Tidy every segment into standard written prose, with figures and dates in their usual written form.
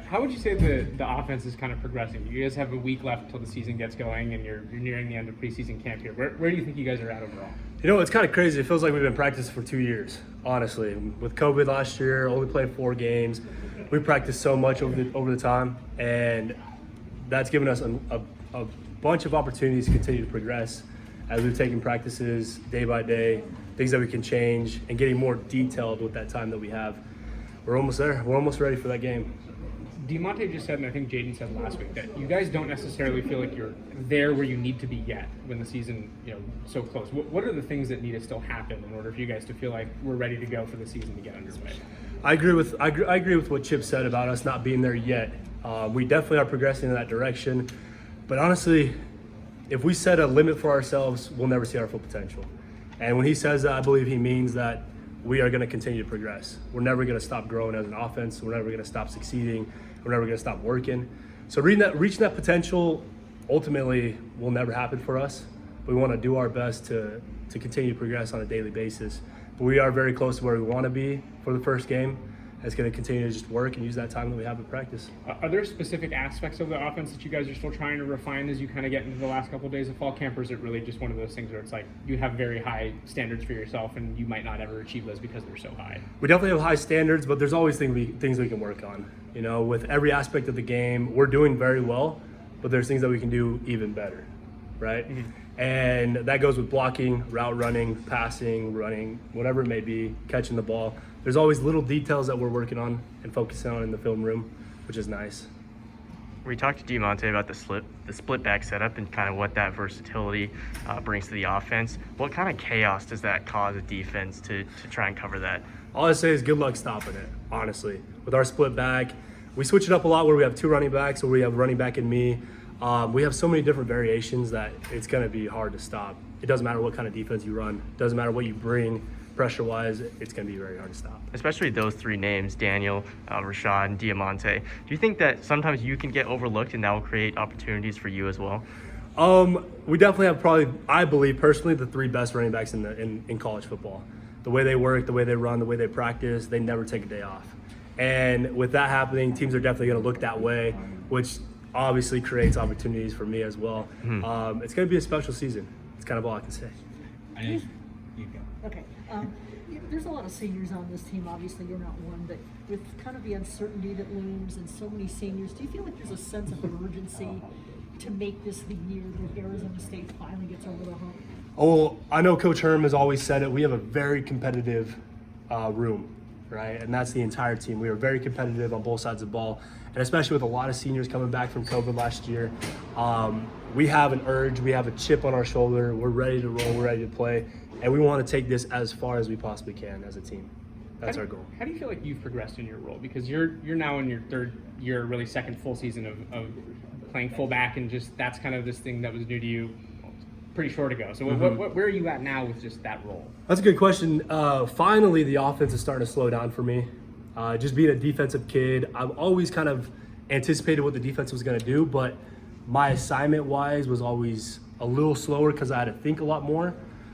How would you say the offense is kind of progressing? You guys have a week left until the season gets going, and you're nearing the end of preseason camp here. Where do you think you guys are at overall? You know, it's kind of crazy. It feels like we've been practicing for 2 years, honestly. With COVID last year, only playing 4 games. We practiced so much over the time, and that's given us a bunch of opportunities to continue to progress as we've taken practices day by day, things that we can change, and getting more detailed with that time that we have. We're almost there. We're almost ready for that game. DeMonte just said, and I think Jaden said last week, that you guys don't necessarily feel like you're there where you need to be yet when the season, so close. What are the things that need to still happen in order for you guys to feel like we're ready to go for the season to get underway? I agree with what Chip said about us not being there yet. We definitely are progressing in that direction, but honestly, if we set a limit for ourselves, we'll never see our full potential. And when he says that, I believe he means that we are going to continue to progress. We're never going to stop growing as an offense. We're never going to stop succeeding. We're never going to stop working. So reaching that potential ultimately will never happen for us. We want to do our best to continue to progress on a daily basis. But we are very close to where we want to be for the first game. It's going to continue to just work and use that time that we have in practice. Are there specific aspects of the offense that you guys are still trying to refine as you kind of get into the last couple of days of fall camp, or is it really just one of those things where it's like you have very high standards for yourself and you might not ever achieve those because they're so high? We definitely have high standards, but there's always things we can work on. With every aspect of the game, we're doing very well, but there's things that we can do even better, right? Mm-hmm. And that goes with blocking, route running, passing, running, whatever it may be, catching the ball. There's always little details that we're working on and focusing on in the film room, which is nice. We talked to DeMonte about the split back setup and kind of what that versatility brings to the offense. What kind of chaos does that cause a defense to try and cover that? All I say is good luck stopping it, honestly. With our split back, we switch it up a lot where we have 2 running backs or we have running back and me. We have so many different variations that it's going to be hard to stop. It doesn't matter what kind of defense you run. It doesn't matter what you bring. Pressure-wise, it's going to be very hard to stop. Especially those 3 names, Daniel, Rashad, and DeMonte. Do you think that sometimes you can get overlooked and that will create opportunities for you as well? We definitely have probably, I believe personally, the 3 best running backs in college football. The way they work, the way they run, the way they practice, they never take a day off. And with that happening, teams are definitely going to look that way, which obviously creates opportunities for me as well. Mm-hmm. It's going to be a special season. It's kind of all I can say. Okay. There's a lot of seniors on this team. Obviously, you're not one, but with kind of the uncertainty that looms and so many seniors, do you feel like there's a sense of urgency to make this the year that Arizona State finally gets over the hump? Oh, I know Coach Herm has always said it. We have a very competitive room, right? And that's the entire team. We are very competitive on both sides of the ball, and especially with a lot of seniors coming back from COVID last year. We have an urge. We have a chip on our shoulder. We're ready to roll. We're ready to play. And we want to take this as far as we possibly can as a team. That's our goal. How do you feel like you've progressed in your role? Because you're now in your 3rd year, really 2nd full season of playing fullback, and just that's kind of this thing that was new to you pretty short ago. So where are you at now with just that role? That's a good question. Finally, the offense is starting to slow down for me. Just being a defensive kid, I've always kind of anticipated what the defense was going to do, but my assignment-wise was always a little slower because I had to think a lot more.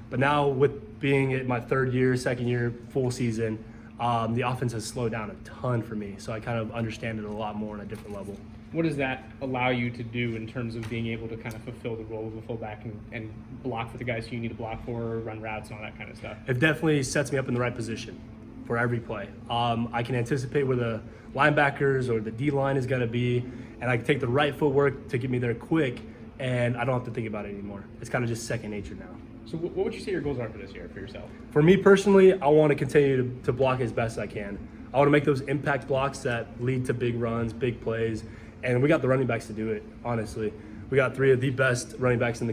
But now with being at my 3rd year, 2nd year, full season, the offense has slowed down a ton for me. So I kind of understand it a lot more on a different level. What does that allow you to do in terms of being able to kind of fulfill the role of a fullback and block for the guys who you need to block for, run routes and all that kind of stuff? It definitely sets me up in the right position for every play. I can anticipate where the linebackers or the D-line is going to be, and I can take the right footwork to get me there quick, and I don't have to think about it anymore. It's kind of just second nature now. So what would you say your goals are for this year for yourself? For me personally, I want to continue to block as best as I can. I want to make those impact blocks that lead to big runs, big plays, and we got the running backs to do it, honestly. We got 3 of the best running backs in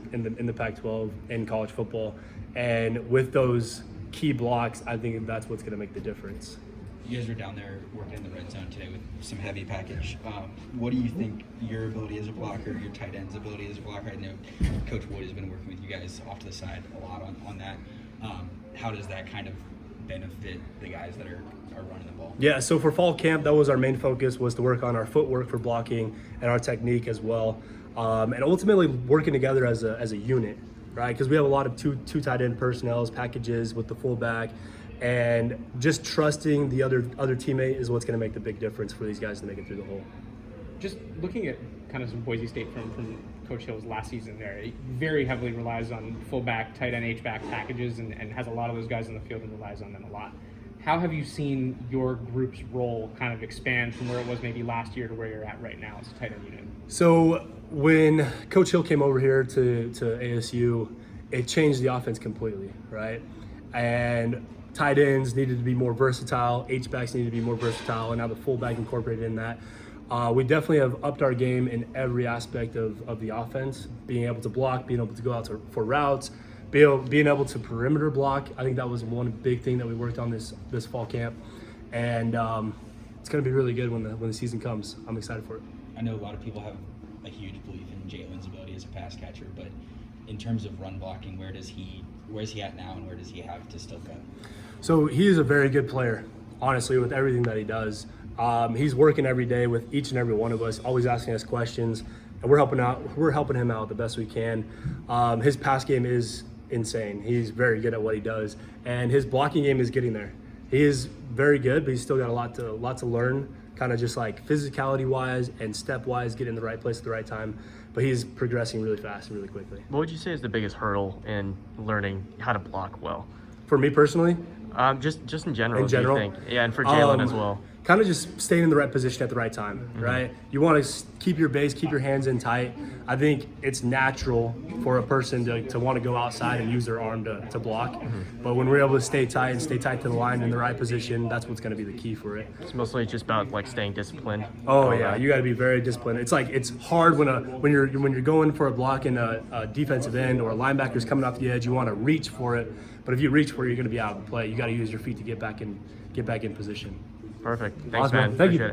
the Pac-12 in college football, and with those key blocks, I think that's what's going to make the difference. You guys were down there working in the red zone today with some heavy package. What do you think your ability as a blocker, your tight end's ability as a blocker? I know Coach Wood has been working with you guys off to the side a lot on that. How does that kind of benefit the guys that are running the ball? Yeah, so for fall camp, that was our main focus, was to work on our footwork for blocking and our technique as well. And ultimately working together as a unit, right? Because we have a lot of two tight end personnel packages with the fullback, And just trusting the other teammate is what's going to make the big difference for these guys to make it through the hole. Just looking at kind of some Boise State from Coach Hill's last season there, he very heavily relies on fullback, tight end, H-back packages and has a lot of those guys on the field and relies on them a lot. How have you seen your group's role kind of expand from where it was maybe last year to where you're at right now as a tight end unit? So when Coach Hill came over here to ASU, it changed the offense completely, right? And tight ends needed to be more versatile, H-backs needed to be more versatile, and now the fullback incorporated in that. We definitely have upped our game in every aspect of the offense, being able to block, being able to go out for routes, being able to perimeter block. I think that was one big thing that we worked on this fall camp, and it's going to be really good when the season comes. I'm excited for it. I know a lot of people have a huge belief in Jalen's ability as a pass catcher, but in terms of run blocking, where's he at now, and where does he have to still go? So he is a very good player, honestly, with everything that he does. He's working every day with each and every one of us, always asking us questions, and we're helping him out the best we can. His pass game is insane. He's very good at what he does, and his blocking game is getting there. He is very good, but he's still got a lot to learn, kind of just like physicality wise and step wise, get in the right place at the right time. But he's progressing really fast and really quickly. What would you say is the biggest hurdle in learning how to block well? For me personally, just in general. In general, do you think? Yeah, and for Jalen as well. Kind of just staying in the right position at the right time, right? You want to keep your base, keep your hands in tight. I think it's natural for a person to want to go outside and use their arm to block. But when we're able to stay tight to the line in the right position, that's what's going to be the key for it. It's mostly just about like staying disciplined. Oh yeah, you got to be very disciplined. It's hard when you're going for a block in a defensive end or a linebacker's coming off the edge. You want to reach for it, but if you reach for it, you're going to be out of play. You got to use your feet to get back in position. Perfect. Thanks, Awesome, man. Thank you. Appreciate it.